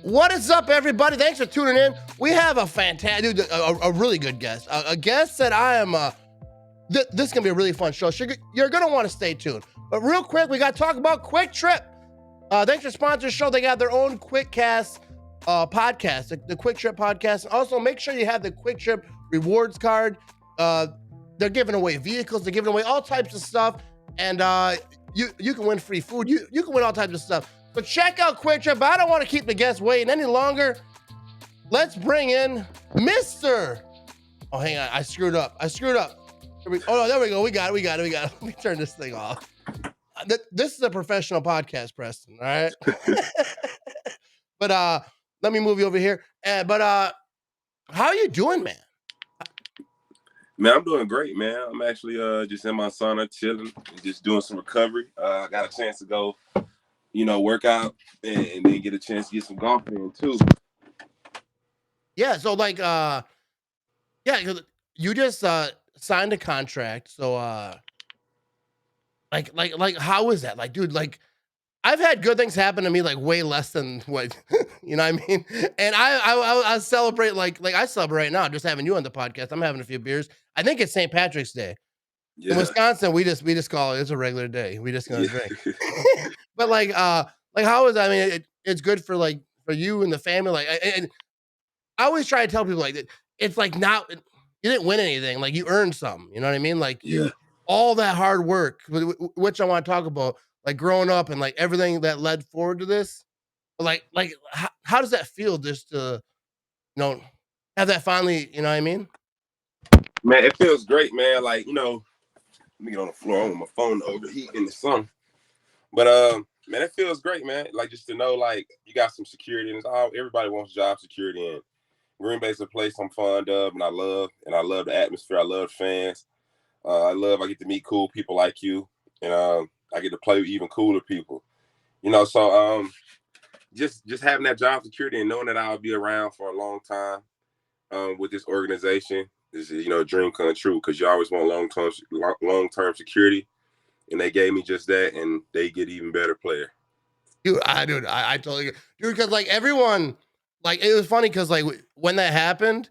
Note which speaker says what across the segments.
Speaker 1: What is up, everybody? Thanks for tuning in. We have a fantastic, a really good guest, a guest that I am. This is gonna be a really fun show. So you're gonna want to stay tuned. But real quick, we got to talk about Quick Trip. Thanks for sponsoring the show. They got their own Quick Cast podcast, the Quick Trip podcast. Also, make sure you have the Quick Trip rewards card. They're giving away vehicles. They're giving away all types of stuff, and you can win free food. You can win all types of stuff. So check out Quick Trip. I don't want to keep the guests waiting any longer. Let's bring in Mr. Oh, hang on. I screwed up. Oh, no, there we go. We got it. Let me turn this thing off. This is a professional podcast, Preston. All right. But let me move you over here. But how are you doing, man?
Speaker 2: Man, I'm doing great, man. I'm actually just in my sauna, chilling, just doing some recovery. I got a chance to go, work out and then get a chance to get some golf in too.
Speaker 1: Yeah. So you just signed a contract. So how is that? Like, dude, like I've had good things happen to me, like way less than what you know what I mean. And I celebrate like I celebrate right now, just having you on the podcast. I'm having a few beers. I think it's St. Patrick's Day. Yeah. In Wisconsin, we just call it. It's a regular day. We just gonna drink. But like how is that? I mean, it's good for you and the family. Like, and I always try to tell people like it's like not you didn't win anything. Like you earned something. You know what I mean? Like all that hard work, which I want to talk about, like growing up and like everything that led forward to this. But like how does that feel just to have that finally? You know what I mean?
Speaker 2: Man, it feels great, man. Like let me get on the floor. I'm with my phone overheat in the sun. But man, it feels great, man. Like just to know, like you got some security, and everybody wants job security. And Green Bay's a place I'm fond of, and I love the atmosphere. I love fans. I get to meet cool people like you, and I get to play with even cooler people. So just having that job security and knowing that I'll be around for a long time with this organization is a dream come true, because you always want long-term security. And they gave me just that, and they get even better player.
Speaker 1: I totally, dude. Because like everyone, like it was funny because like when that happened,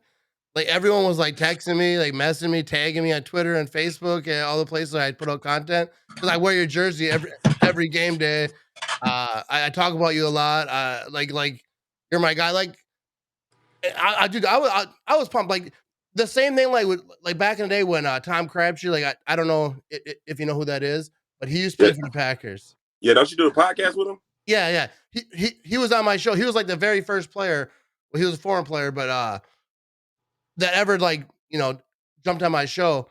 Speaker 1: like everyone was like texting me, like messaging me, tagging me on Twitter and Facebook and all the places I put out content, because I wear your jersey every game day. I talk about you a lot. Like you're my guy. Like I was pumped. Like the same thing like back in the day when Tom Crabtree, like I don't know if you know who that is, but he used to play for the Packers.
Speaker 2: Yeah, don't you do a podcast with him?
Speaker 1: Yeah. He was on my show. He was like the very first player. Well, he was a foreign player, but that ever jumped on my show.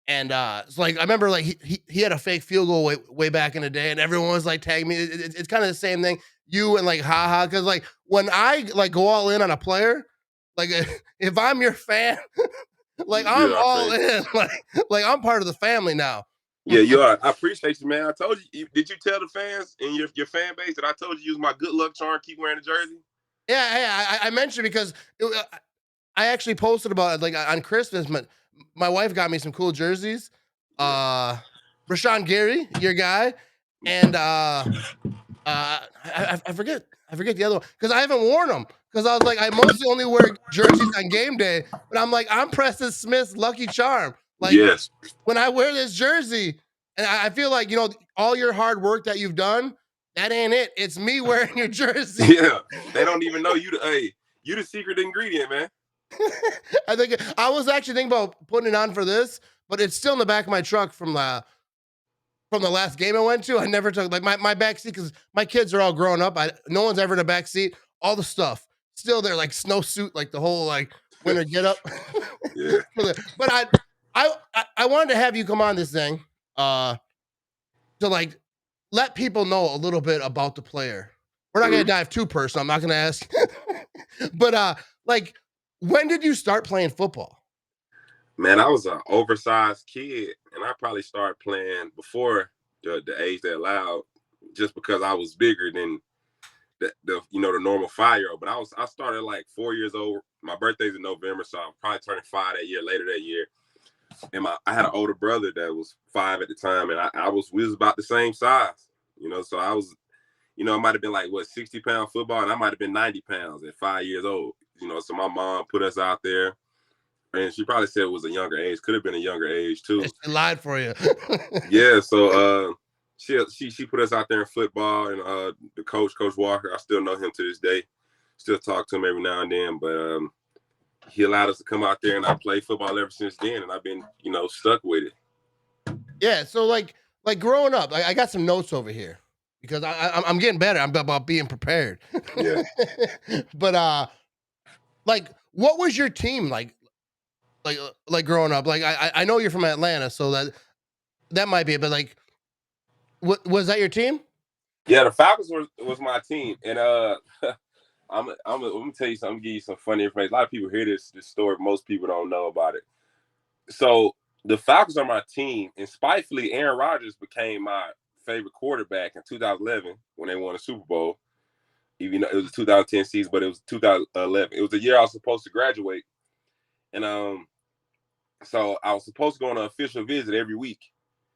Speaker 1: And it's like I remember like he had a fake field goal way back in the day, and everyone was like tagging me. It's kind of the same thing. You and like haha, because like when I like go all in on a player, like if I'm your fan, like I'm all in. Like I'm part of the family now.
Speaker 2: Yeah, you are. I appreciate you, man. I told you. Did you tell the fans and your fan base that I told you use my good luck charm, keep wearing the jersey?
Speaker 1: Yeah. I mentioned because I actually posted about it like on Christmas. My wife got me some cool jerseys. Rashawn Gary, your guy, and I forget the other one because I haven't worn them, because I was like I mostly only wear jerseys on game day. But I'm like I'm Preston Smith's lucky charm. Like
Speaker 2: yes.
Speaker 1: When I wear this jersey, and I feel like all your hard work that you've done, that ain't it. It's me wearing your jersey.
Speaker 2: Yeah, they don't even know you. You the secret ingredient, man.
Speaker 1: I think I was actually thinking about putting it on for this, but it's still in the back of my truck from the last game I went to. I never took like my back seat because my kids are all grown up. No one's ever in the back seat. All the stuff still there, like snowsuit, like the whole like winter get up.
Speaker 2: Yeah.
Speaker 1: But I wanted to have you come on this thing to like let people know a little bit about the player. We're not gonna dive too personal. I'm not gonna ask, but like. When did you start playing football?
Speaker 2: Man, I was an oversized kid, and I probably started playing before the age that allowed, just because I was bigger than the normal 5-year-old. But I started like 4 years old. My birthday's in November, so I'm probably turning 5 later that year. And I had an older brother that was 5 at the time, and we was about the same size, so I was You know, it might have been like, what, 60-pound football, and I might have been 90 pounds at 5 years old. You know, so my mom put us out there, and she probably said it was a younger age. Could have been a younger age, too.
Speaker 1: She lied for you.
Speaker 2: Yeah, so she put us out there in football, and the Coach Walker, I still know him to this day. Still talk to him every now and then, but he allowed us to come out there, and I played football ever since then, and I've been, you know, stuck with it.
Speaker 1: Yeah, so like growing up, I got some notes over here because I'm getting better. I'm about being prepared.
Speaker 2: Yeah.
Speaker 1: But like, what was your team like growing up? Like I know you're from Atlanta, so that might be it. But like, what was that your team?
Speaker 2: Yeah, the Falcons was my team, and I'm gonna tell you something. I'm gonna give you some funny information. A lot of people hear this story. Most people don't know about it. So the Falcons are my team, and spitefully, Aaron Rodgers became my favorite quarterback in 2011 when they won the Super Bowl. Even though it was a 2010 season, but it was 2011. It was the year I was supposed to graduate, and so I was supposed to go on an official visit every week.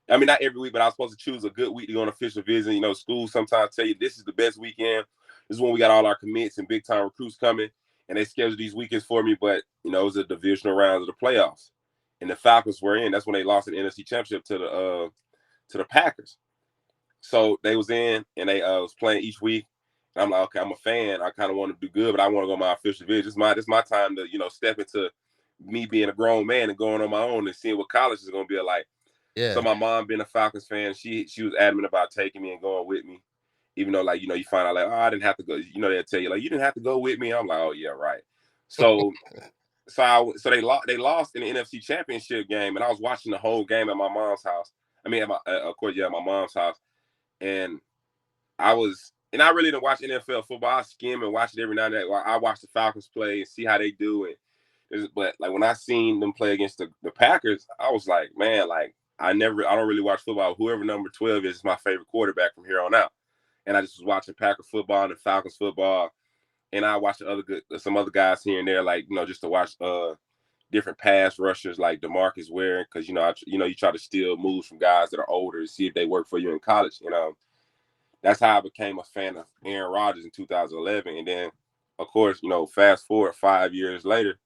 Speaker 2: I mean, not every week, but I was supposed to choose a good week to go on an official visit. You know, schools sometimes tell you this is the best weekend. This is when we got all our commits and big time recruits coming, and they scheduled these weekends for me. But you know, it was a divisional round of the playoffs, and the Falcons were in. That's when they lost an NFC Championship to the Packers. So they was in, and they was playing each week. And I'm like, okay, I'm a fan. I kind of want to do good, but I want to go on my official visit. This my time to, you know, step into me being a grown man and going on my own and seeing what college is going to be like.
Speaker 1: Yeah.
Speaker 2: So my mom being a Falcons fan, she was adamant about taking me and going with me, even though, like, you know, you find out like, oh, I didn't have to go. You know, they'll tell you like, you didn't have to go with me. I'm like, oh yeah, right. So they lost in the NFC Championship game, and I was watching the whole game at my mom's house. I mean, at my my mom's house, and I really didn't watch NFL football. I skim and watch it every now and then. I watch the Falcons play and see how they do. But like when I seen them play against the Packers, I was like, man, like I don't really watch football. Whoever number 12 is my favorite quarterback from here on out. And I just was watching Packer football and the Falcons football. And I watched some other guys here and there, like, you know, just to watch different pass rushers like DeMarcus Ware, because you try to steal moves from guys that are older to see if they work for you in college. You know, that's how I became a fan of Aaron Rodgers in 2011. And then, of course, you know, fast forward 5 years later,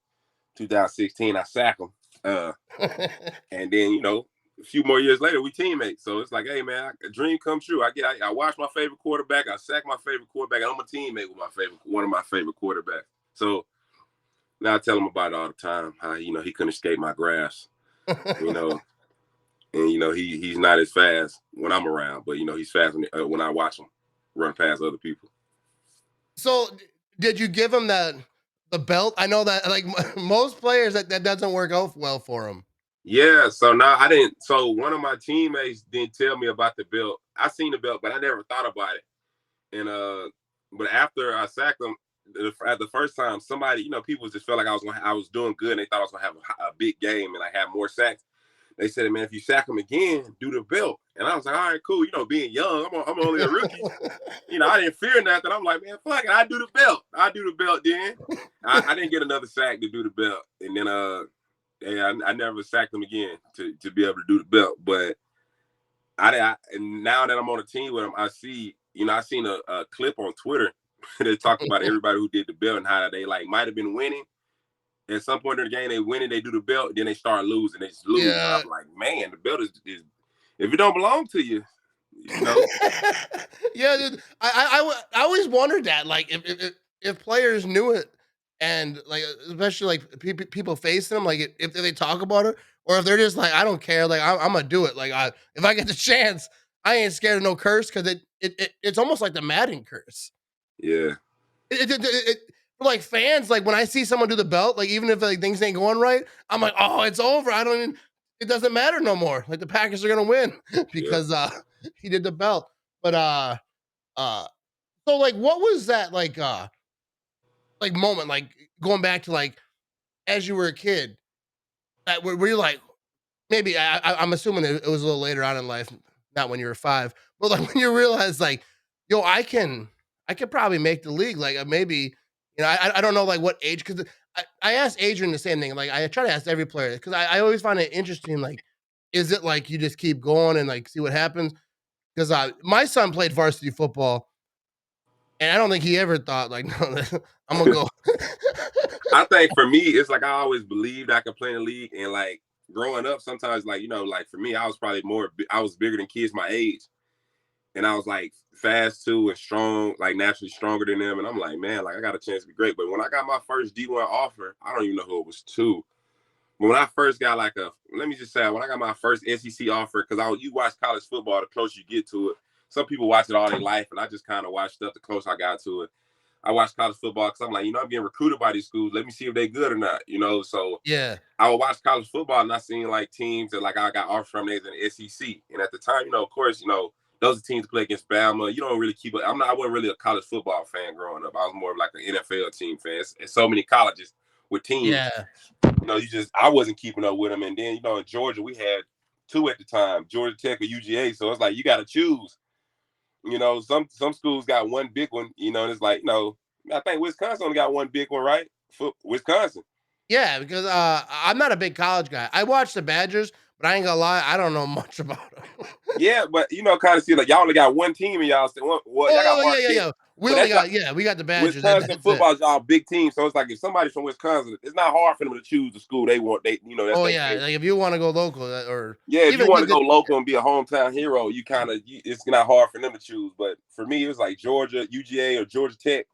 Speaker 2: 2016, I sack him. And then, you know, a few more years later, we teammates. So it's like, hey, man, a dream come true. I watch my favorite quarterback. I sack my favorite quarterback. And I'm a teammate with one of my favorite quarterbacks. So now I tell him about it all the time, how, you know, he couldn't escape my grasp, you know. And, you know, he's not as fast when I'm around, but, you know, he's fast when I watch him run past other people.
Speaker 1: So did you give him the belt? I know that, like, most players, that doesn't work out well for him.
Speaker 2: Yeah, so now I didn't. So one of my teammates didn't tell me about the belt. I seen the belt, but I never thought about it. And but after I sacked him at the first time, somebody, you know, people just felt like I was doing good, and they thought I was gonna have a big game and I had more sacks. They said, man, if you sack him again, do the belt. And I was like, all right, cool. You know, being young, I'm only a rookie. You know, I didn't fear nothing. I'm like, man, fuck it, I do the belt. I do the belt then. I didn't get another sack to do the belt, and then I never sacked him again to be able to do the belt. But and now that I'm on a team with him, I seen a clip on Twitter that talked about everybody who did the belt and how they like might have been winning. At some point in the game, they win and they do the belt, then they start losing. They just lose. Yeah. I'm like, man, the belt is if it don't belong to you, you know.
Speaker 1: Yeah, dude. I always wondered that, like, if players knew it, and like, especially like people facing them, like if they talk about it, or if they're just like, I don't care, like I'm gonna do it. Like if I get the chance, I ain't scared of no curse, because it's almost like the Madden curse.
Speaker 2: Yeah.
Speaker 1: For like fans, like when I see someone do the belt, like even if like things ain't going right, I'm like, oh, it's over. It doesn't matter no more. Like the Packers are gonna win because he did the belt. But so like what was that like moment, like going back to like as you were a kid, that were you like, maybe I'm assuming it was a little later on in life, not when you were 5, but like when you realized like, yo, I could probably make the league, like maybe. You know, I don't know like what age, because I asked Adrian the same thing. Like I try to ask every player, because I always find it interesting. Like, is it like you just keep going and like see what happens? Because my son played varsity football, And I don't think he ever thought like, no, I'm gonna go.
Speaker 2: I think for me, it's like I always believed I could play in the league, and like growing up, sometimes like like for me, I was probably I was bigger than kids my age, and I was like fast too and strong, like naturally stronger than them, and I'm like, man, like I got a chance to be great. But when I got my first D1 offer, I don't even know who it was to. But when I first got let me just say, when I got my first SEC offer, because you watch college football, the closer you get to it. Some people watch it all their life, and I just kind of watched up the closer I got to it. I watch college football because I'm like, I'm getting recruited by these schools. Let me see if they're good or not, So
Speaker 1: Yeah.
Speaker 2: I would watch college football and I seen like teams that like I got offers from they in the SEC. And at the time, of course, those are teams to play against Bama. You don't really keep it. I wasn't really a college football fan growing up. I was more of like an NFL team fan. It's so many colleges with teams.
Speaker 1: Yeah.
Speaker 2: I wasn't keeping up with them. And then, in Georgia, we had two at the time, Georgia Tech or UGA. So it's like you got to choose. Some schools got one big one, and it's like, I think Wisconsin only got one big one, right? For Wisconsin.
Speaker 1: Yeah, because I'm not a big college guy. I watch the Badgers, but I ain't gonna lie, I don't know much about them.
Speaker 2: Yeah, but kind of see like y'all only got one team and y'all well, y'all got
Speaker 1: Oh yeah,
Speaker 2: Marquette,
Speaker 1: yeah. We
Speaker 2: but
Speaker 1: only
Speaker 2: that's
Speaker 1: got we got the Badgers.
Speaker 2: Wisconsin
Speaker 1: That's it.
Speaker 2: football is y'all big team. So it's like if somebody's from Wisconsin, it's not hard for them to choose the school they want. That's
Speaker 1: Oh
Speaker 2: their
Speaker 1: yeah,
Speaker 2: favorite.
Speaker 1: like if you want to go local or
Speaker 2: Yeah, if you
Speaker 1: even
Speaker 2: want to go local and be a hometown hero, it's not hard for them to choose. But for me, it was like Georgia, UGA, or Georgia Tech.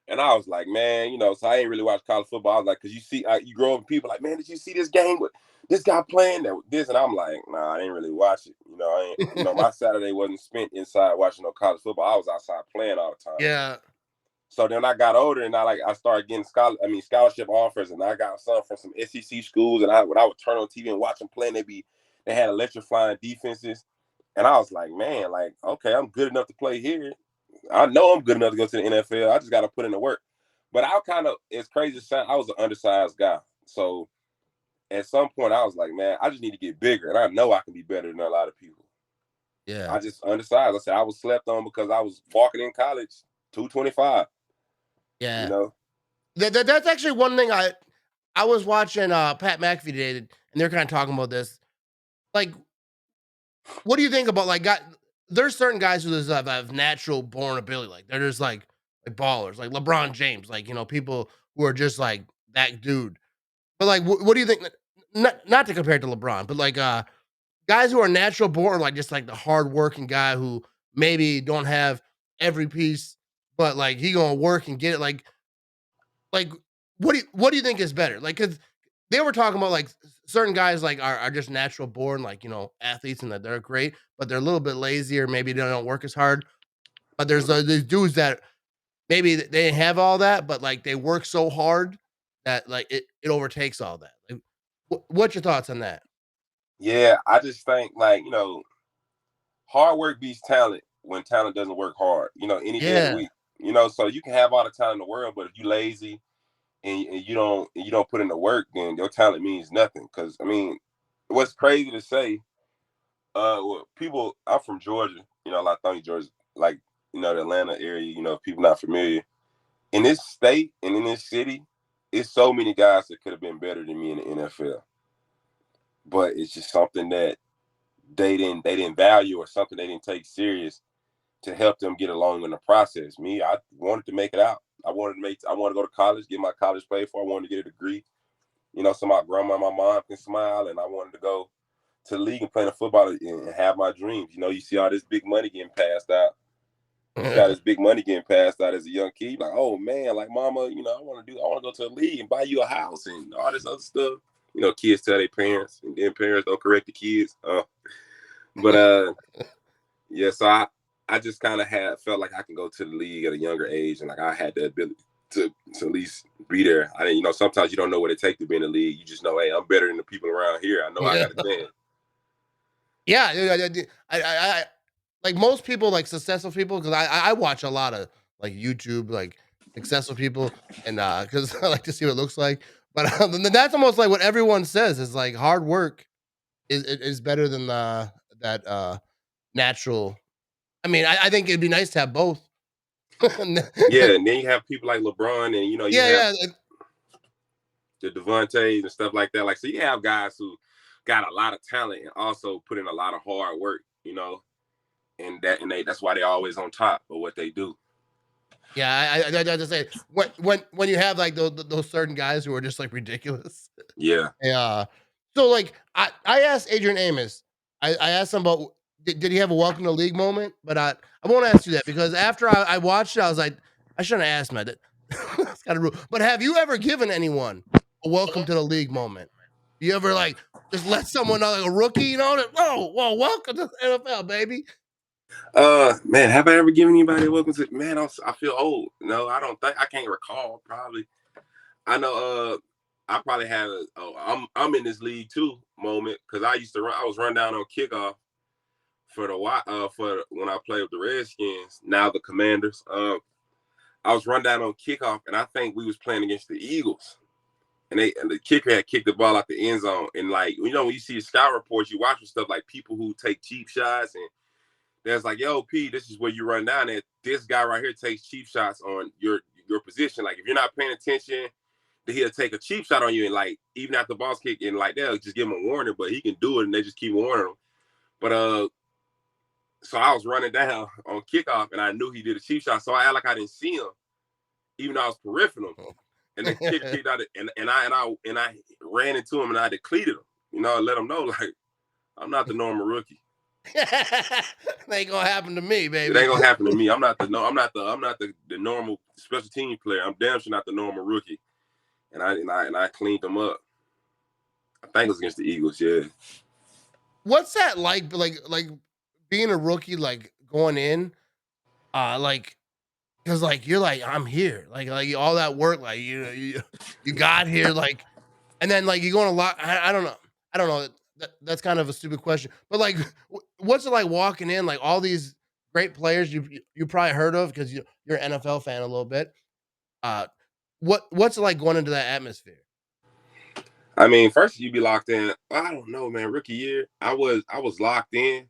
Speaker 2: And I was like, man, so I ain't really watch college football. I was like, because you grow up and people like, man, did you see this game with this guy playing this? And I'm like, nah, I didn't really watch it. I ain't, my Saturday wasn't spent inside watching no college football. I was outside playing all the time.
Speaker 1: yeah.
Speaker 2: So then I got older and I started getting scholarship offers, and I got some from some SEC schools. And when I would turn on TV and watch them playing, they had electrifying defenses. And I was like, man, like, okay, I'm good enough to play here. I know I'm good enough to go to the NFL. I just got to put in the work. But it's crazy to sound, I was an undersized guy. So at some point I was like, man, I just need to get bigger. And I know I can be better than a lot of people.
Speaker 1: Yeah.
Speaker 2: I just undersized. I said I was slept on because I was walking in college, 225.
Speaker 1: Yeah. That's actually one thing I was watching Pat McAfee today, and they're kind of talking about this. Like, what do you think about there's certain guys who just have natural born ability, like they're just like ballers, like LeBron James, like people who are just like that dude. But like, what do you think? Not to compare it to LeBron, but like guys who are natural born, like just like the hard working guy who maybe don't have every piece, but like he gonna work and get it. Like what do you think is better? Like, cause they were talking about like certain guys like are just natural born, like athletes and that they're great, but they're a little bit lazy or maybe they don't work as hard. But there's these dudes that maybe they didn't have all that, but like they work so hard that like it overtakes all that. Like, what's your thoughts on that?
Speaker 2: Yeah, I just think like, hard work beats talent when talent doesn't work hard, any day of the
Speaker 1: Yeah.
Speaker 2: week. So you can have all the talent in the world, but if you lazy and you don't put in the work, then your talent means nothing. Cause what's crazy to say, people, I'm from Georgia, like Tony Georgia, like, the Atlanta area, if people not familiar. In this state and in this city, it's so many guys that could have been better than me in the NFL. But it's just something that they didn't value or something they didn't take serious to help them get along in the process. Me, I wanted to make it out. I wanted to go to college, get my college paid for. I wanted to get a degree. So my grandma and my mom can smile, and I wanted to go to the league and play the football and have my dreams. You see all this big money getting passed out. You see all this big money getting passed out as a young kid. Like, oh man, like mama, I want to go to the league and buy you a house and all this other stuff. Kids tell their parents, and then parents don't correct the kids. But yeah, so I just kind of felt like I can go to the league at a younger age, and like I had the ability to at least be there. I didn't, sometimes you don't know what it takes to be in the league. You just know, hey, I'm better than the people around here. I know I
Speaker 1: Yeah.
Speaker 2: got a chance.
Speaker 1: Yeah, I like most people, like successful people, because I watch a lot of like YouTube, like successful people, and because I like to see what it looks like. But that's almost like what everyone says is like hard work is better than that natural. I mean, I think it'd be nice to have both.
Speaker 2: Yeah, and then you have people like LeBron, and you have
Speaker 1: Yeah,
Speaker 2: the Devontaes and stuff like that. Like, so you have guys who got a lot of talent and also put in a lot of hard work, and that's why they're always on top of what they do.
Speaker 1: Yeah, I just say when you have like those certain guys who are just like ridiculous.
Speaker 2: Yeah.
Speaker 1: Yeah. So like I asked Adrian Amos, I asked him about did he have a welcome to the league moment? But I won't ask you that because after I watched it, I was like, I shouldn't have asked him that. That's kind of rude. But have you ever given anyone a welcome to the league moment? You ever like just let someone know, like a rookie, that, whoa, welcome to the NFL, baby.
Speaker 2: Man, have I ever given anybody a welcome to? Man, I feel old. No, I don't think I can't recall. Probably. I know. I probably had I'm in this league too moment because I used to run. I was run down on kickoff for when I played with the Redskins. Now the Commanders. I was run down on kickoff, and I think we was playing against the Eagles, and the kicker had kicked the ball out the end zone. And like when you see scout reports, you watch stuff like people who take cheap shots and. That's like, yo, P, this is where you run down at. This guy right here takes cheap shots on your position. Like, if you're not paying attention, then he'll take a cheap shot on you. And, like, even after the ball's kicked, and, like, they'll just give him a warning, but he can do it, and they just keep warning him. But, so I was running down on kickoff, and I knew he did a cheap shot. So I act like I didn't see him, even though I was peripheral. And the kicker kicked out, and I ran into him, and I depleted him. I let him know, like, I'm not the normal rookie.
Speaker 1: It ain't gonna happen to me, baby.
Speaker 2: It ain't gonna happen to me. I'm not the normal special team player. I'm damn sure not the normal rookie. And I cleaned them up. I think it was against the Eagles, yeah.
Speaker 1: What's that like being a rookie, like going in, like because like you're like I'm here, like all that work, like you got here, like, and then like you going a lot. I don't know. That's kind of a stupid question, but like, what's it like walking in, like all these great players you probably heard of because you're an NFL fan a little bit. Uh, what's it like going into that atmosphere?
Speaker 2: I mean, first you'd be locked in. I don't know, man. Rookie year, I was locked in,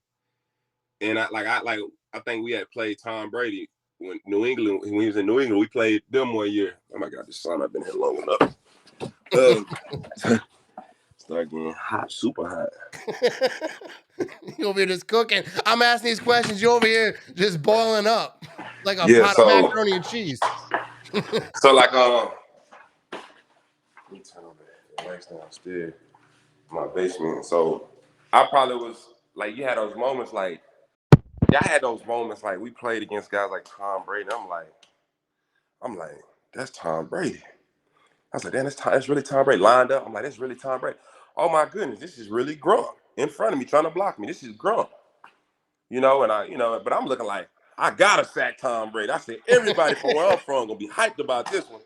Speaker 2: and I think we had played Tom Brady when he was in New England. We played them 1 year. Oh my God, this sun! I've been here long enough. Start getting hot, super hot.
Speaker 1: You over here just cooking. I'm asking these questions. You over here just boiling up like a
Speaker 2: Yeah,
Speaker 1: pot of macaroni and cheese.
Speaker 2: so like let me turn on the lights downstairs, my basement. So I probably was like, you had those moments like, yeah, I had those moments like we played against guys like Tom Brady. I'm like, that's Tom Brady. I was like, damn, that's really Tom Brady lined up. I'm like, that's really Tom Brady. Oh my goodness, this is really Gronk in front of me trying to block me. This is Gronk. But I'm looking like, I gotta sack Tom Brady. I said, everybody from where I'm from gonna be hyped about this one.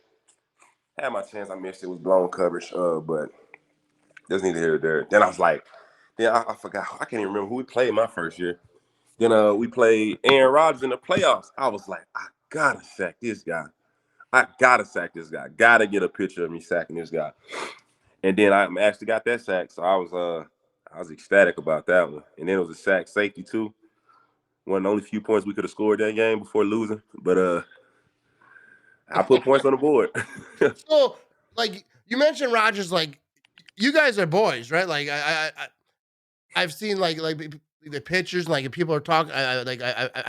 Speaker 2: Had my chance, I missed it. It was blown coverage, but there's neither here nor there. Then I was like, I forgot. I can't even remember who we played my first year. Then we played Aaron Rodgers in the playoffs. I was like, I gotta sack this guy. I gotta sack this guy. Gotta get a picture of me sacking this guy. And then I actually got that sack, so I was ecstatic about that one. And then it was a sack safety too. One of the only few points we could have scored that game before losing. But I put points on the board.
Speaker 1: So, like you mentioned Rodgers, like you guys are boys, right? Like I've seen like the pictures, like if people are talking, I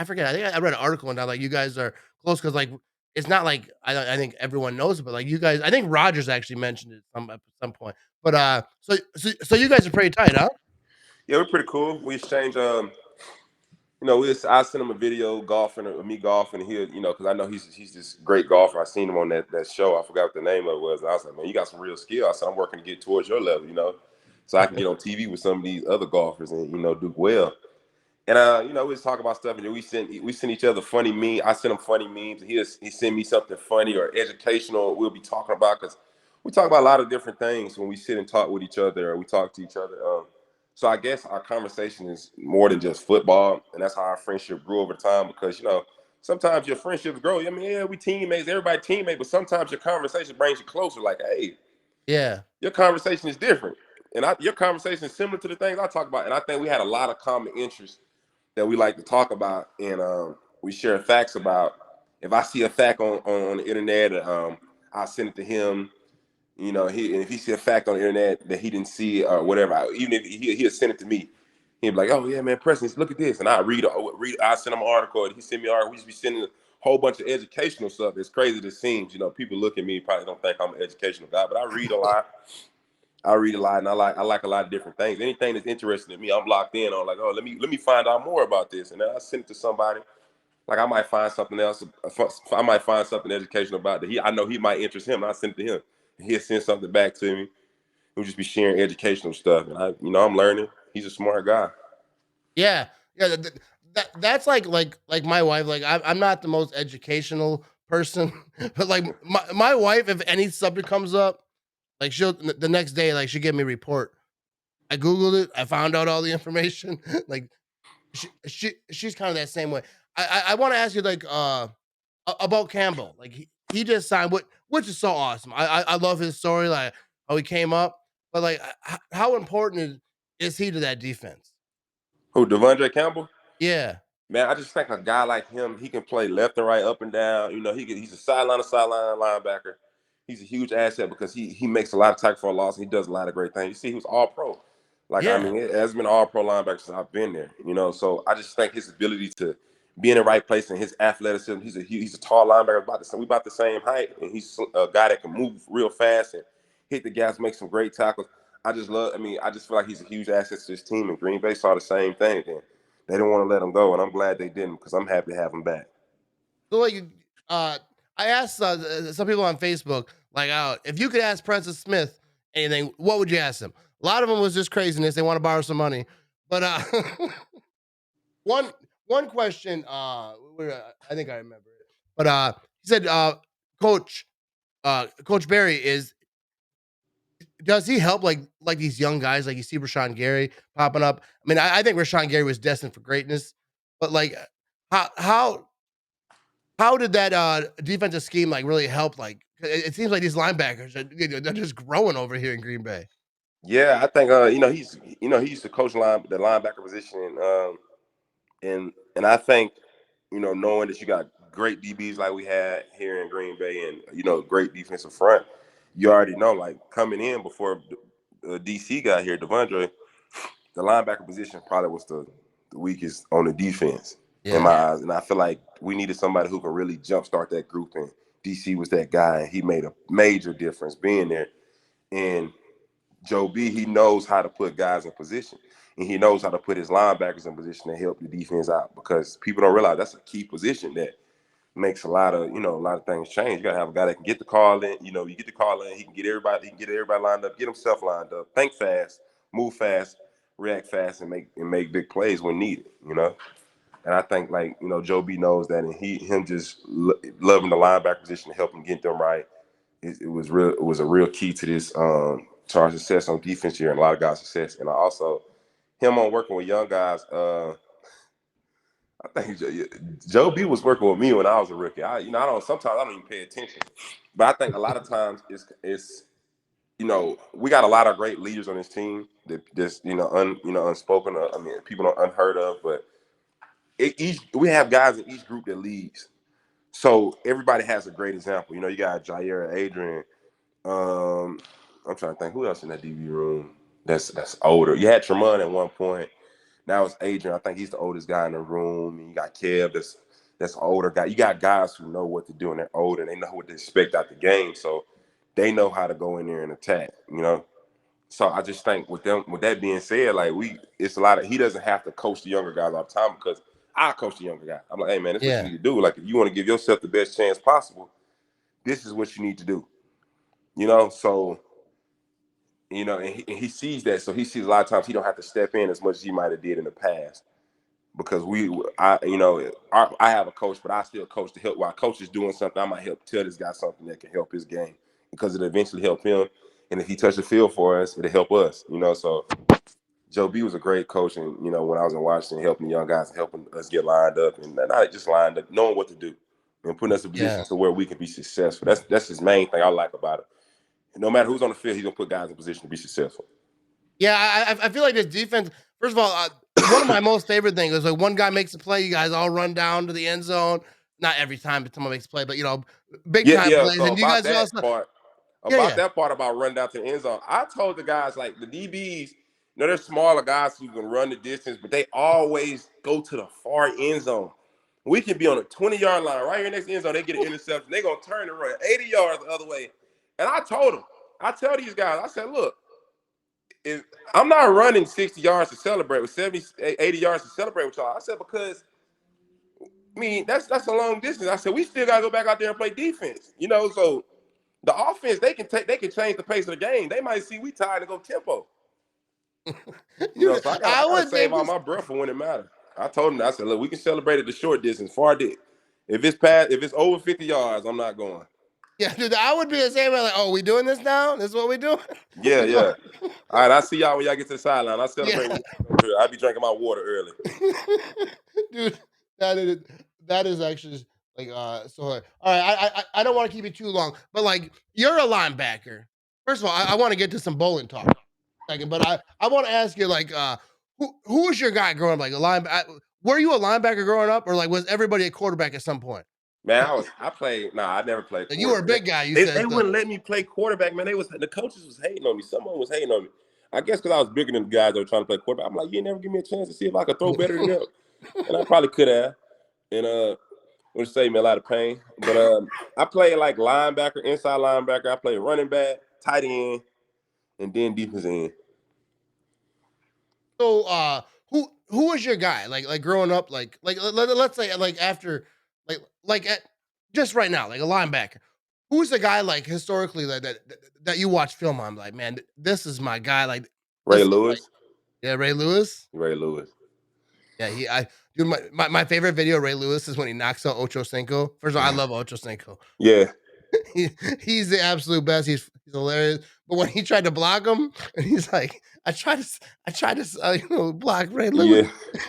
Speaker 1: forget. I think I read an article and like you guys are close because like it's not like I think everyone knows it, but like you guys, I think Rodgers actually mentioned it at some point. But so you guys are pretty tight, huh?
Speaker 2: Yeah, we're pretty cool. We exchange I sent him a video golfing of me golfing, and because I know he's this great golfer. I seen him on that show. I forgot what the name of it was. I was like, man, you got some real skill. I said, I'm working to get towards your level, so I can get on TV with some of these other golfers and do well. And we was talking about stuff, and then we sent each other funny memes. I sent him funny memes, and he sent me something funny or educational. We'll be talking about because we talk about a lot of different things when we sit and talk with each other, or we talk to each other. So I guess our conversation is more than just football, and that's how our friendship grew over time. Because sometimes your friendships grow. I mean, yeah, we teammates, everybody teammate, but sometimes your conversation brings you closer. Like, hey,
Speaker 1: Yeah.
Speaker 2: your conversation is different, and your conversation is similar to the things I talk about. And I think we had a lot of common interests that we like to talk about, and we share facts about. If I see a fact on the internet, I'll send it to him. And if he see a fact on the internet that he didn't see or whatever, even if he'll send it to me, he'll be like, "Oh yeah, man, Preston, look at this," and I send him an article, and he send me an article. We just be sending whole bunch of educational stuff. It's crazy as it seems. You know, people look at me, probably don't think I'm an educational guy, but I read a lot. And I like a lot of different things. Anything that's interesting to me, I'm locked in on. Like, oh, let me find out more about this, and then I send it to somebody. Like I might find something else. I might find something educational about that I know he might interest him. And I send it to him. And he'll send something back to me. We'll just be sharing educational stuff, and I'm learning. He's a smart guy.
Speaker 1: Yeah, yeah. That's like my wife. Like I'm not the most educational person, but like my wife, if any subject comes up, like she'll the next day, like she'll give me a report. I googled it. I found out all the information. Like she's kind of that same way. I want to ask you like about Campbell. Like he just signed, which is so awesome. I love his story, like how he came up. But like, how important is he to that defense?
Speaker 2: Who, Devondre Campbell?
Speaker 1: Yeah,
Speaker 2: Man, I just think a guy like him, he can play left and right, up and down. You know, he's a sideline to sideline linebacker. He's a huge asset because he makes a lot of tackles for a loss. And he does a lot of great things. You see, he was all pro. Like, I
Speaker 1: yeah.
Speaker 2: mean, it has been all pro linebacker since I've been there. You know, so I just think his ability to be in the right place and his athleticism. He's a tall linebacker. We about the same height, and he's a guy that can move real fast and hit the gas, make some great tackles. I just feel like he's a huge asset to this team. And Green Bay saw the same thing. And they didn't want to let him go, and I'm glad they didn't because I'm happy to have him back.
Speaker 1: So like, I asked some people on Facebook, like, if you could ask Preston Smith anything, what would you ask him? A lot of them was just craziness. They want to borrow some money, but one one question, I think I remember it, but he said, Coach, Coach Barry does he help like these young guys like you see Rashawn Gary popping up? I mean, I think Rashawn Gary was destined for greatness, but like how how how did that defensive scheme like really help? Like it seems like these linebackers they're just growing over here in Green Bay.
Speaker 2: Yeah, I think he used to coach the linebacker position, and I think knowing that you got great DBs like we had here in Green Bay, and great defensive front, you already know like coming in before DC got here, Devondre, the linebacker position probably was the weakest on the defense in my
Speaker 1: Yeah,
Speaker 2: eyes. And I feel like we needed somebody who can really jumpstart that group. And DC was that guy. And he made a major difference being there. And Joe B, he knows how to put guys in position. And he knows how to put his linebackers in position to help the defense out because people don't realize that's a key position that makes a lot of things change. You gotta have a guy that can get the call in. You get the call in, he can get everybody lined up, get himself lined up, think fast, move fast, react fast, and make big plays when needed. And I think Joe B knows that, and him just loving the linebacker position to help him get them right. It was real. It was a real key to this to our success on defense here and a lot of guys' success. And I also him on working with young guys. I think Joe B was working with me when I was a rookie. Sometimes I don't even pay attention, but I think a lot of times it's we got a lot of great leaders on this team that just unspoken. I mean, people are unheard of, but we have guys in each group that leads. So everybody has a great example. You got Jair, Adrian. I'm trying to think who else in that DB room that's older. You had Tremont at one point. Now it's Adrian. I think he's the oldest guy in the room. And you got Kev, that's an older guy. You got guys who know what to do and they're older and they know what to expect out the game. So they know how to go in there and attack. So I just think with that being said, like it's a lot of he doesn't have to coach the younger guys all the time because I coach the younger guy. I'm like, hey man, that's what you
Speaker 1: yeah,
Speaker 2: need to do. Like if you want to give yourself the best chance possible, this is what you need to do. So and he sees that. So he sees a lot of times he don't have to step in as much as he might have did in the past because I have a coach, but I still coach to help. While coach is doing something, I might help tell this guy something that can help his game because it'll eventually help him. And if he touches the field for us, it'll help us. So Joe B was a great coach, and when I was in Washington, helping the young guys, helping us get lined up, and not just lined up, knowing what to do, and putting us in a position
Speaker 1: yeah,
Speaker 2: to where we can be successful. That's his main thing I like about it. And no matter who's on the field, he's gonna put guys in position to be successful.
Speaker 1: yeah. I feel like this defense. First of all, one of my most favorite things is like one guy makes a play, you guys all run down to the end zone. Not every time, but someone makes a play, but big
Speaker 2: Yeah,
Speaker 1: time
Speaker 2: yeah.
Speaker 1: plays,
Speaker 2: So
Speaker 1: and you guys also, yeah,
Speaker 2: about
Speaker 1: yeah,
Speaker 2: that part about run down to the end zone, I told the guys like the DBs, they're smaller guys who can run the distance, but they always go to the far end zone. We can be on a 20-yard line right here next to the end zone. They get an interception. They're going to turn and run 80 yards the other way. And I told them, I tell these guys, I said, look, if I'm not running 60 yards to celebrate with 70, 80 yards to celebrate with y'all. I said, because, I mean, that's a long distance. I said, we still got to go back out there and play defense. You know, so the offense, they can change the pace of the game. They might see we tired and go tempo. You know, so I gotta save all my breath for when it matters. I told him that. I said, look, we can celebrate at the short distance, far distance. If it's over 50 yards, I'm not going.
Speaker 1: Yeah, dude, I would be the same way. Like, oh, we doing this now? This is what we doing?
Speaker 2: Yeah, yeah. All right, I see y'all when y'all get to the sideline. I celebrate. Yeah. I be drinking my water early.
Speaker 1: Dude, that is actually like so. All right, I don't want to keep it too long, but like you're a linebacker. First of all, I want to get to some bowling talk. Second, but I want to ask you like who was your guy growing up? Like a linebacker? Were you a linebacker growing up, or like was everybody a quarterback at some point?
Speaker 2: Man, I never played.
Speaker 1: You were a big guy.
Speaker 2: They wouldn't let me play quarterback, man. The coaches was hating on me. Someone was hating on me. I guess because I was bigger than the guys that were trying to play quarterback. I'm like, you never give me a chance to see if I could throw better than them. And I probably could have. And which saved me a lot of pain. But I played like linebacker, inside linebacker. I played running back, tight end, and then defense end.
Speaker 1: So who was your guy? Like growing up, like let's say like after just right now, like a linebacker. Who's the guy like historically that you watch film on? Like, man, this is my guy. Like
Speaker 2: Ray Lewis.
Speaker 1: Yeah, Ray Lewis.
Speaker 2: Ray Lewis.
Speaker 1: Yeah, my favorite video of Ray Lewis is when he knocks out Ocho Cinco. First of all, I love Ocho Cinco.
Speaker 2: Yeah.
Speaker 1: He's the absolute best. He's hilarious. But when he tried to block him, and he's like, I tried to block Ray Lewis. Yeah.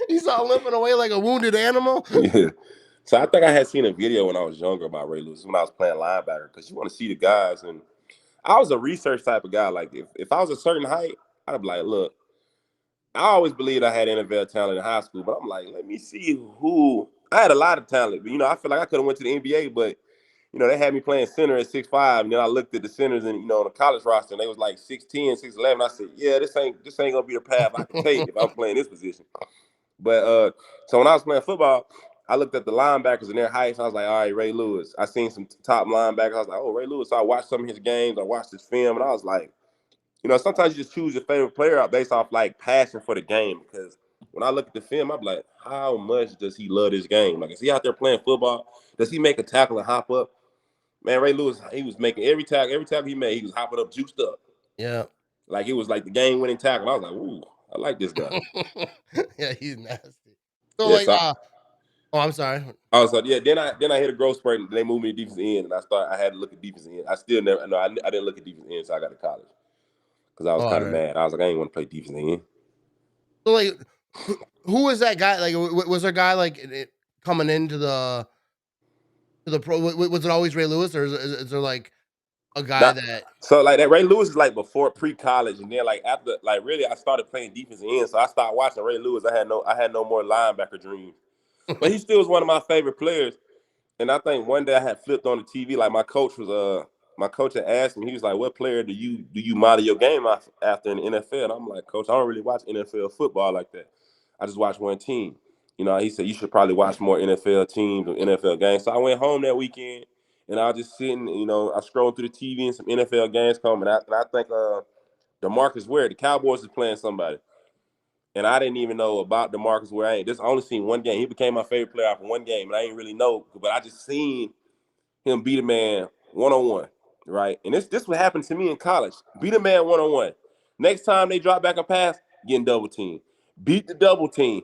Speaker 1: He's all limping away like a wounded animal.
Speaker 2: Yeah. So I think I had seen a video when I was younger about Ray Lewis when I was playing linebacker because you want to see the guys. And I was a research type of guy. Like if I was a certain height, I'd be like, look, I always believed I had NFL talent in high school, but I'm like, let me see who. I had a lot of talent, but I feel like I could have went to the NBA, but they had me playing center at 6'5", and then I looked at the centers and on the college roster, and they was like 6'10", 6'11". I said, yeah, this ain't gonna be the path I can take if I'm playing this position. But so when I was playing football, I looked at the linebackers and their heights. I was like, all right, Ray Lewis. I seen some top linebackers. I was like, oh, Ray Lewis. So I watched some of his games. I watched his film, and I was like, sometimes you just choose your favorite player out based off like passion for the game. Because when I look at the film, I'm like, how much does he love this game? Like, is he out there playing football? Does he make a tackle and hop up? Man, Ray Lewis, he was making every tackle he made, he was hopping up, juiced up.
Speaker 1: Yeah.
Speaker 2: Like it was like the game-winning tackle. I was like, ooh, I like this guy.
Speaker 1: Yeah, he's nasty. So oh, I'm sorry.
Speaker 2: I was like, yeah. Then I hit a growth spurt, and they moved me to defensive end, and I had to look at defensive end. I still never, no, I didn't look at defensive end, so I got to college because I was kind of mad. I was like, I ain't want to play defensive end.
Speaker 1: So like, who was that guy? Like, was there a guy like coming into the pro? Was it always Ray Lewis, or is there like a guy that?
Speaker 2: So like that Ray Lewis is like before pre-college, and then like after like really I started playing defensive end, so I started watching Ray Lewis. I had no more linebacker dreams. But he still was one of my favorite players. And I think one day I had flipped on the TV, like my coach had asked me, he was like, what player do you model your game after in the NFL? And I'm like, Coach, I don't really watch NFL football like that. I just watch one team. He said, you should probably watch more NFL teams or NFL games. So I went home that weekend and I was just sitting, I scrolled through the TV and some NFL games come. And I think DeMarcus Ware, the Cowboys is playing somebody. And I didn't even know about DeMarcus Ware. I only seen one game. He became my favorite player after one game, and I didn't really know. But I just seen him beat a man one-on-one, right? And this what happened to me in college. Beat a man one-on-one. Next time they drop back a pass, getting double team. Beat the double team.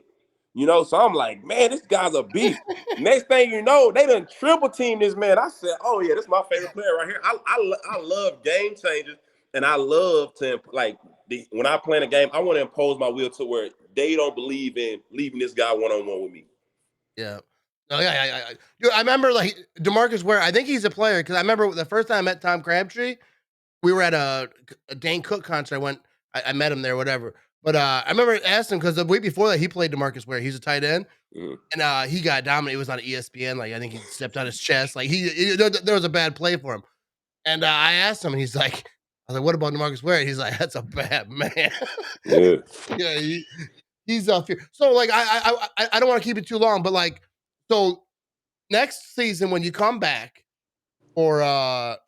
Speaker 2: So I'm like, man, this guy's a beast. Next thing you know, they done triple team this man. I said, oh, yeah, this is my favorite player right here. I love game changers, and I love to, like, when I play in a game, I want to impose my will to where they don't believe in leaving this guy one-on-one with me.
Speaker 1: Yeah. Oh, yeah. Dude, I remember, like, DeMarcus Ware, I think he's a player, because I remember the first time I met Tom Crabtree, we were at a Dane Cook concert. I met him there, whatever. But I remember asking him, because the week before that, he played DeMarcus Ware. He's a tight end. Mm. And he got dominated. It was on ESPN. Like, I think he stepped on his chest. Like, there was a bad play for him. And I asked him, and he's like, I was like, what about DeMarcus Ware? He's like, that's a bad man. Yeah. Yeah, he's up here. So, like, I don't want to keep it too long, but, like, So next season when you come back for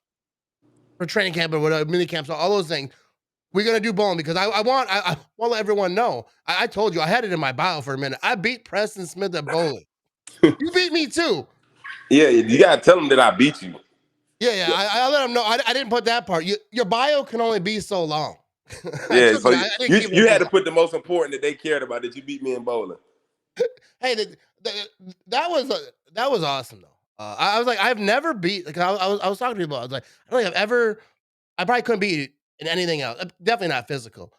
Speaker 1: training camp or whatever, mini camps, all those things, we're gonna do bowling because I want to let everyone know. I told you I had it in my bio for a minute. I beat Preston Smith at bowling. You beat me too.
Speaker 2: Yeah, you gotta tell them that I beat you.
Speaker 1: Yeah. I let them know. I didn't put that part. Your bio can only be so long.
Speaker 2: Yeah, so
Speaker 1: I didn't keep it
Speaker 2: you
Speaker 1: too
Speaker 2: had to
Speaker 1: long.
Speaker 2: put the most important that they cared about, that you beat me in bowling.
Speaker 1: Hey, that was awesome though. I was like, I've never beat. Like I was talking to people. I was like, I don't think I've ever. I probably couldn't beat in anything else. Definitely not physical.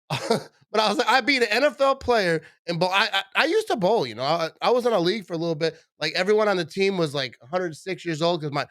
Speaker 1: But I was like, I beat an NFL player in bowl. I used to bowl. You know, I was in a league for a little bit. Like everyone on the team was like 106 years old because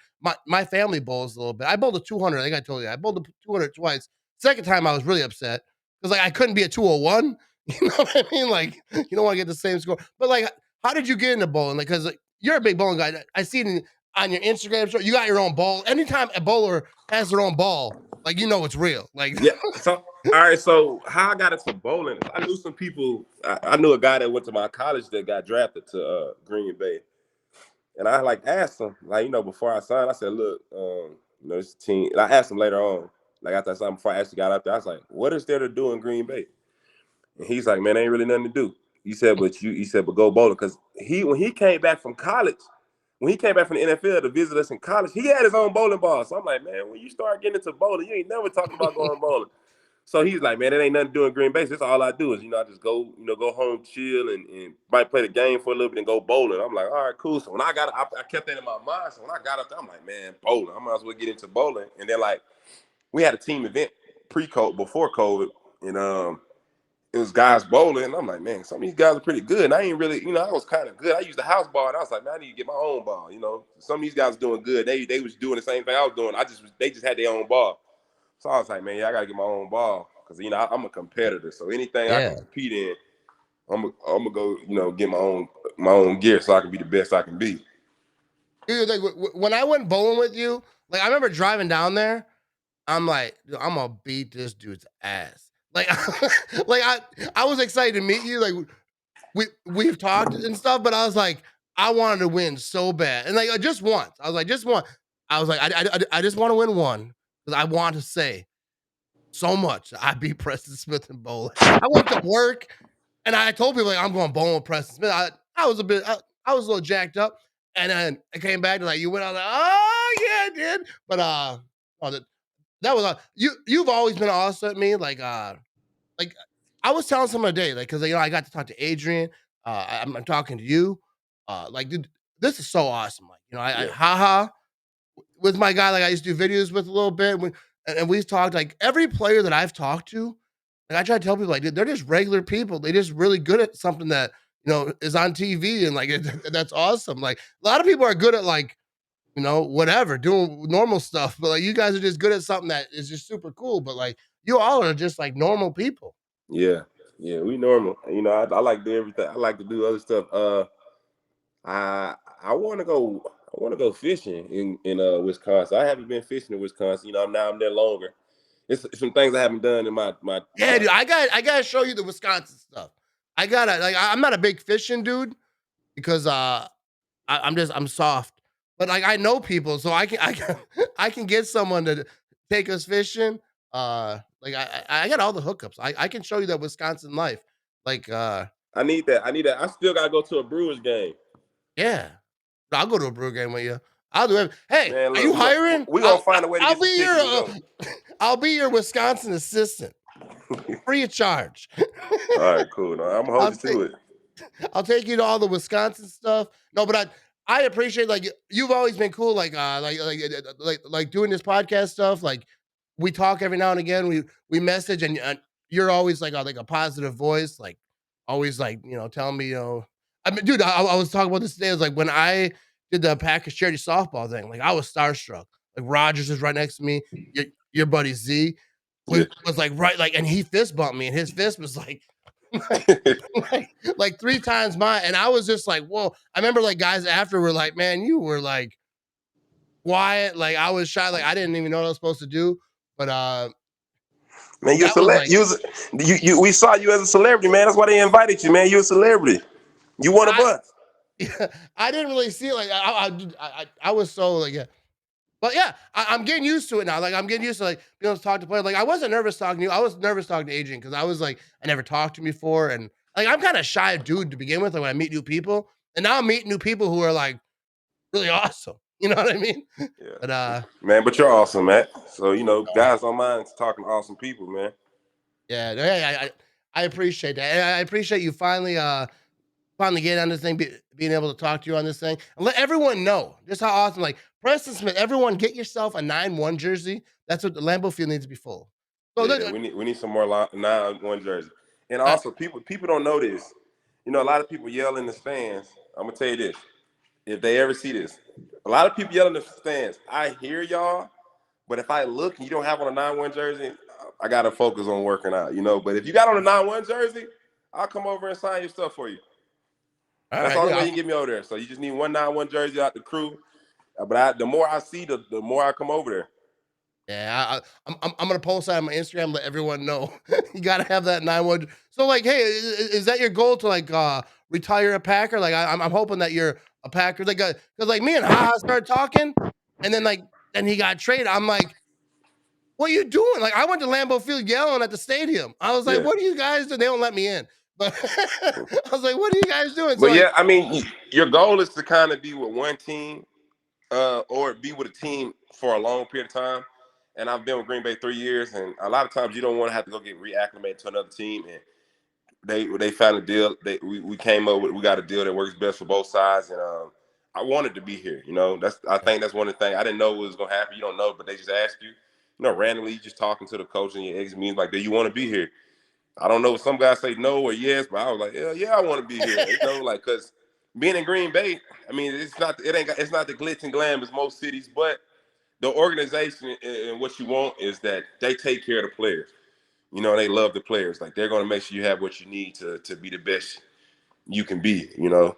Speaker 1: my family bowls a little bit. I bowled a 200. I think I told you I bowled a 200 twice. Second time I was really upset because like I couldn't be a 201. You know what I mean? Like you don't want to get the same score. But like, how did you get into bowling? Like, because like, you're a big bowling guy. I see it on your Instagram show. You got your own ball. Anytime a bowler has their own ball, like you know it's real. Like
Speaker 2: Yeah. So all right. So how I got into bowling? I knew some people. I knew a guy that went to my college that got drafted to Green Bay, and I like asked him, like, you know, before I signed, I said, look, you know, this team. And I asked him later on, like after I signed, before I actually got out there, I was like, what is there to do in Green Bay? And he's like, man, ain't really nothing to do. He said, but go bowling, because when he came back from college. When he came back from the NFL to visit us in college, he had his own bowling ball. So I'm like, man, when you start getting into bowling, you ain't never talking about going bowling. So he's like, man, it ain't nothing to do in Green Bay. That's all I do is, you know, I just go, you know, go home, chill, and might play the game for a little bit and go bowling. I'm like, all right, cool. So when I kept that in my mind. So when I got up there, I'm like, man, bowling. I might as well get into bowling. And then like, we had a team event before COVID, and it was guys bowling. And I'm like, man, some of these guys are pretty good. And I ain't really, you know, I was kind of good. I used the house ball, and I was like, man, I need to get my own ball. You know, some of these guys are doing good. They was doing the same thing I was doing. They just had their own ball. So I was like, man, yeah, I gotta get my own ball, because you know I'm a competitor. So anything I can compete in, I'm gonna go, you know, get my own gear so I can be the best I can be.
Speaker 1: Dude, like when I went bowling with you, like I remember driving down there. I'm like, dude, I'm gonna beat this dude's ass. Like, like I was excited to meet you. Like we've talked and stuff, but I was like, I wanted to win so bad, and like just once. I was like, just one. I was like, I just want to win one because I want to say so much. I beat Preston Smith in bowling. I went to work and I told people like I'm going bowling with Preston Smith. I was I was a little jacked up, and then I came back to like you went. I was like, oh yeah, I did. But oh, that was you've always been awesome at me. Like I was telling someone today, like because you know I got to talk to Adrian. I'm talking to you. Like dude, this is so awesome. Like you know, I
Speaker 2: Yeah.
Speaker 1: haha with my guy. Like I used to do videos with a little bit. And we've talked like every player that I've talked to. Like I try to tell people, like dude, they're just regular people. They just really good at something that you know is on TV, and like that's awesome. Like a lot of people are good at like you know, whatever, doing normal stuff. But like you guys are just good at something that is just super cool. But like you all are just like normal people.
Speaker 2: Yeah, yeah, we normal. You know, I like to do everything. I like to do other stuff. I want to go. I want to go fishing in Wisconsin. I haven't been fishing in Wisconsin. You know, now I'm there longer. It's some things I haven't done in my.
Speaker 1: Yeah, dude, I gotta show you the Wisconsin stuff. I gotta like I'm not a big fishing dude because I'm soft. But like I know people, so I can I can get someone to take us fishing. Like I got all the hookups. I can show you that Wisconsin life. Like
Speaker 2: I need that. I need that. I still gotta go to a Brewers game.
Speaker 1: yeah. I'll go to a Brew game with you. I'll do it. Hey,
Speaker 2: Man,
Speaker 1: are
Speaker 2: look,
Speaker 1: you hiring?
Speaker 2: we gonna find a way to
Speaker 1: I'll
Speaker 2: get some
Speaker 1: be
Speaker 2: tickets and
Speaker 1: your
Speaker 2: go.
Speaker 1: I'll be your Wisconsin assistant, free of charge.
Speaker 2: All right, cool. No, I'm gonna hold
Speaker 1: I'll
Speaker 2: you to
Speaker 1: take
Speaker 2: it.
Speaker 1: I'll take you to all the Wisconsin stuff. No, but I appreciate like you've always been cool. Like doing this podcast stuff. Like we talk every now and again. We message and you're always like a positive voice. Like always like you know telling me you know. I mean, dude, I was talking about this today. It was like when I did the Packers charity softball thing. Like I was starstruck. Like Rodgers is right next to me. Your buddy Z
Speaker 2: Yeah.
Speaker 1: was like right like, and he fist bumped me, and his fist was like like, like 3 times mine. And I was just like, whoa. I remember like guys after were like, man, you were like quiet. Like I was shy. Like I didn't even know what I was supposed to do. But
Speaker 2: Man, you're a
Speaker 1: that was
Speaker 2: celeb.
Speaker 1: like
Speaker 2: We saw you as a celebrity, man. That's why they invited you, man. You're a celebrity. You one of
Speaker 1: I
Speaker 2: us.
Speaker 1: I didn't really see it like I was so like yeah. But yeah, I'm getting used to it now. Like I'm getting used to like being able to talk to players. Like I wasn't nervous talking to you. I was nervous talking to Adrian because I was like I never talked to him before, and like I'm kind of shy dude to begin with. Like when I meet new people, and now I'm meeting new people who are like really awesome. You know what I mean? But
Speaker 2: Yeah, man. But you're awesome, man. So guys don't mind talking to awesome people, man.
Speaker 1: yeah, I appreciate that. And I appreciate you finally getting on this thing, being able to talk to you on this thing, and let everyone know just how awesome. Like Preston Smith, everyone get yourself a 9-1 jersey. That's what the Lambeau Field needs to be full. So
Speaker 2: Yeah, we need some more 9-1 jersey. And
Speaker 1: uh,
Speaker 2: also, people don't know this. A lot of people yell in the stands. I'm gonna tell you this: if they ever see this, a lot of people yell in the stands. I hear y'all, but if I look and you don't have on a 9-1 jersey, I gotta focus on working out. But if you got on a 9-1 jersey, I'll come over and sign your stuff for you.
Speaker 1: all
Speaker 2: That's the
Speaker 1: right,
Speaker 2: only way
Speaker 1: yeah,
Speaker 2: you can get me over there. So you just need one 9-1 jersey out the crew. But the more I see, the more I come over there.
Speaker 1: yeah. I'm gonna post that on my Instagram, let everyone know. You gotta have that 9-1. So like, hey, is that your goal to like retire a Packer? Like I'm hoping that you're a Packer. Like, because like me and Haha started talking, and then he got traded. I'm like, what are you doing? Like, I went to Lambeau Field yelling at the stadium. I was like,
Speaker 2: Yeah.
Speaker 1: what are you guys doing? They don't let me in. But I was like, what are you guys doing? So
Speaker 2: But
Speaker 1: like,
Speaker 2: yeah, I mean, your goal is to kind of be with one team, or be with a team for a long period of time. And I've been with Green Bay 3 years, and a lot of times you don't want to have to go get reacclimated to another team. And they found a deal. We came up with we got a deal that works best for both sides, and I wanted to be here. I think that's one of the things I didn't know what was gonna happen. You don't know, but they just ask you. Randomly, just talking to the coach and your ex means like, do you want to be here? I don't know. Some guys say no or yes, but I was like, yeah, I want to be here. Like because being in Green Bay, I mean, it's not the glitz and glam as most cities, but the organization and what you want is that they take care of the players. They love the players. Like they're going to make sure you have what you need to be the best you can be. While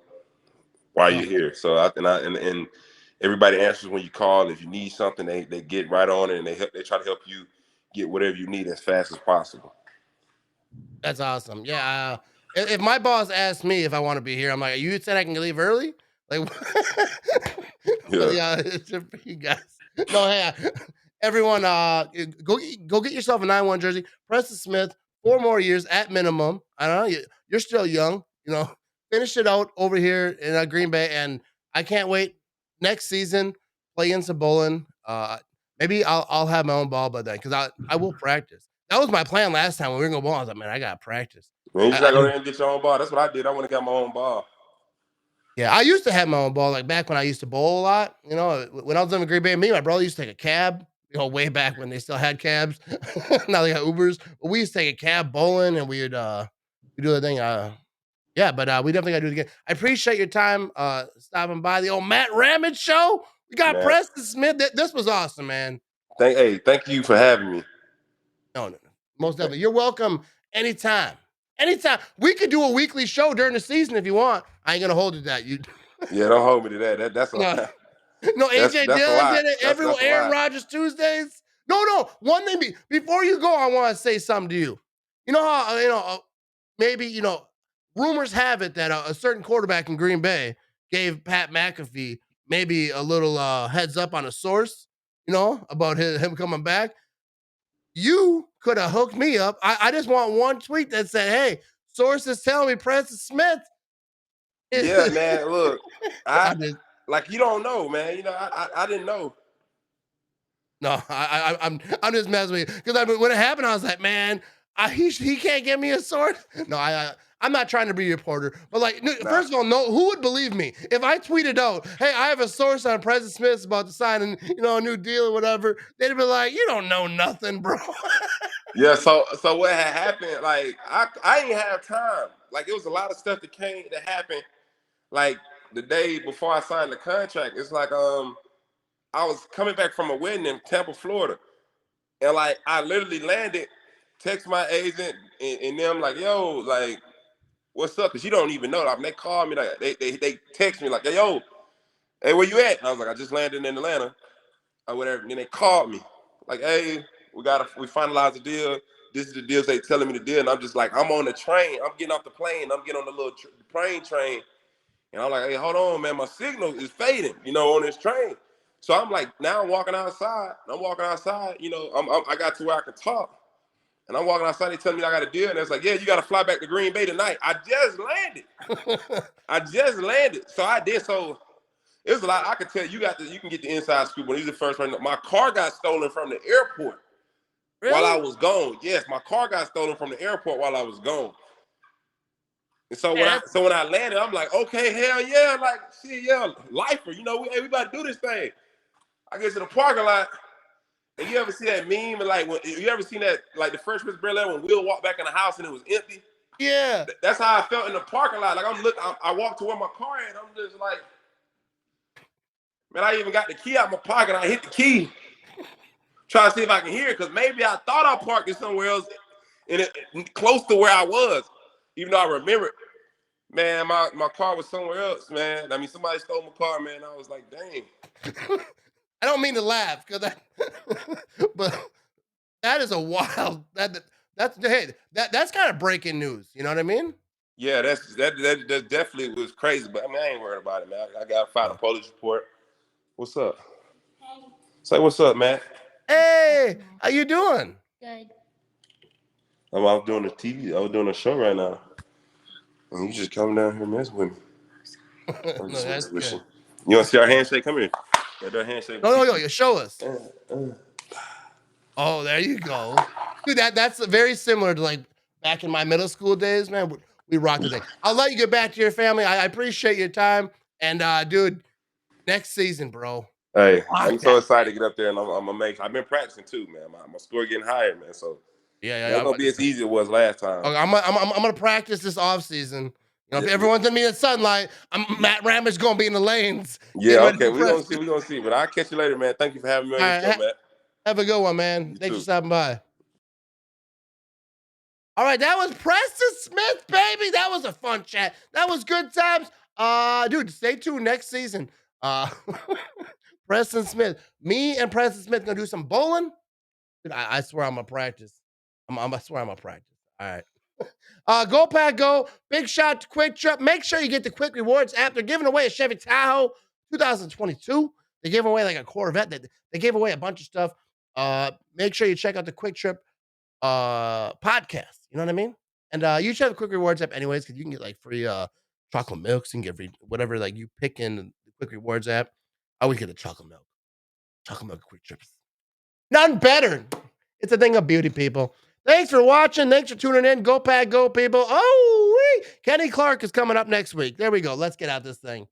Speaker 1: oh,
Speaker 2: you're here. So and everybody answers when you call. If you need something, they get right on it and they try to help you get whatever you need as fast as possible.
Speaker 1: that's awesome. Yeah. If my boss asks me if I want to be here, I'm like, you said I can leave early? Like, but
Speaker 2: Yeah.
Speaker 1: yeah, it's just for you guys. No, hey, everyone, go get yourself a 9-1 jersey. Preston Smith, 4 more years at minimum. I don't know. You're still young. Finish it out over here in Green Bay, and I can't wait next season play in some bowling. Maybe I'll have my own ball by then because I will practice. That was my plan last time when we were going to bowl. I was like, man, I got to practice.
Speaker 2: Man, you
Speaker 1: I,
Speaker 2: just gotta go
Speaker 1: I
Speaker 2: there and get your own ball. That's what I did. I went and got my own ball.
Speaker 1: Yeah, I used to have my own ball, like, back when I used to bowl a lot, when I was living in Green Bay, me and my brother used to take a cab, way back when they still had cabs. Now they got Ubers, but we used to take a cab bowling, and we do the thing, yeah, but, we definitely gotta do it again. I appreciate your time, stopping by the old Matt Ramage show. We got
Speaker 2: Man,
Speaker 1: Preston Smith. This was awesome, man.
Speaker 2: thank you for having me.
Speaker 1: No, no, no. Most definitely. You're welcome anytime. Anytime. We could do a weekly show during the season if you want. I ain't gonna hold you to that.
Speaker 2: Yeah, don't hold me to that. That's
Speaker 1: No.
Speaker 2: a
Speaker 1: No, AJ
Speaker 2: that's a
Speaker 1: Dillon
Speaker 2: lot.
Speaker 1: did it. Everyone,
Speaker 2: That's a
Speaker 1: Aaron
Speaker 2: lot.
Speaker 1: Rodgers Tuesdays. No. One thing before you go, I want to say something to you. You know how maybe rumors have it that a certain quarterback in Green Bay gave Pat McAfee maybe a little heads up on a source, about him coming back. You could have hooked me up. I just want one tweet that said, "Hey, sources tell me Preston Smith."
Speaker 2: Yeah, man. Look, I
Speaker 1: I just
Speaker 2: like you don't know, man. I didn't know.
Speaker 1: No, I'm just messing with you because when it happened, I was like, man, he can't get me a sword. No, I'm not trying to be a reporter, but like,
Speaker 2: Nah.
Speaker 1: first of all, no, who would believe me if I tweeted out, hey, I have a source on President Smith's about to sign a new deal or whatever? They'd be like, you don't know nothing, bro.
Speaker 2: Yeah, so what had happened, like I didn't have time. Like it was a lot of stuff that happened like the day before I signed the contract. It's like I was coming back from a wedding in Tampa, Florida. And like I literally landed, text my agent and them like, yo, like, what's up? Cause you don't even know. I mean, they called me like they text me like, yo, hey, where you at? And I was like, I just landed in Atlanta or whatever. And then they called me like, hey, we finalized the deal. This is the deals they telling me to do. And I'm just like, I'm on the train. I'm getting off the plane. I'm getting on the little plane train. And I'm like, hey, hold on, man, my signal is fading, on this train. So I'm like, now I'm walking outside. I got to where I can talk. And I'm walking outside, they tell me I got a deal. And it's like, yeah, you got to fly back to Green Bay tonight. I just landed. So I did. So it was a lot. I could tell you can get the inside scoop when he's the first one. My car got stolen from the airport while I was gone. Yes, my car got stolen from the airport while I was gone. And so when I landed, I'm like, okay, hell yeah, like shit, yeah, lifer, we about to do this thing. I get to the parking lot, and you ever see that meme? And like, you ever seen that, like the Fresh Prince of Bel-Air when Will walked back in the house and it was empty?
Speaker 1: Yeah.
Speaker 2: That's how I felt in the parking lot. Like I walked to where my car at. I'm just like, man, I even got the key out my pocket. I hit the key, try to see if I can hear it, because maybe I thought I parked it somewhere else, close to where I was, even though I remember it. Man, my car was somewhere else, man. I mean, somebody stole my car, man. I was like, dang.
Speaker 1: I don't mean to laugh, but that is a wild. That's kind of breaking news. You know what I mean?
Speaker 2: Yeah, that definitely was crazy. But I mean, I ain't worried about it, man. I got to file a police report. What's up? Hey. Say what's up, man.
Speaker 1: Hey, how you doing?
Speaker 3: Good.
Speaker 2: I was doing I was doing a show right now. And you just come down here and mess with me.
Speaker 1: No, that's good.
Speaker 2: You want to see our handshake? Come here. That handshake.
Speaker 1: No, show us. Oh, there you go. Dude, that's very similar to like back in my middle school days, man. We rocked the thing. I'll let you get back to your family. I appreciate your time. And dude, next season, bro.
Speaker 2: Hey, I'm so excited to get up there, and I'm gonna make. I've been practicing too, man. My score getting higher, man. So
Speaker 1: yeah,
Speaker 2: it's gonna be as easy as it was last time.
Speaker 1: Okay, I'm gonna practice this off season. If everyone's in me in sunlight, Matt Ramage gonna be in the lanes.
Speaker 2: Yeah, okay, we're gonna see. But I'll catch you later, man. Thank you for having me on your show, man.
Speaker 1: Have a good one, man. Thanks for stopping by. All right, that was Preston Smith, baby. That was a fun chat. That was good times. Dude, stay tuned next season. Preston Smith. Me and Preston Smith gonna do some bowling. Dude, I swear I'm gonna practice. I swear I'm gonna practice. All right. Go Pack Go. Big shout to Quick Trip. Make sure you get the Quick Rewards app. They're giving away a Chevy Tahoe 2022. They gave away like a Corvette. They gave away a bunch of stuff. Make sure you check out the Quick Trip podcast. You know what I mean? And you should have the Quick Rewards app anyways, because you can get like free chocolate milks. You can get free whatever like you pick in the Quick Rewards app. I always get the chocolate milk. Chocolate milk Quick Trips. None better. It's a thing of beauty, people. Thanks for watching. Thanks for tuning in. Go Pack Go, people. Oh, Kenny Clark is coming up next week. There we go. Let's get out this thing.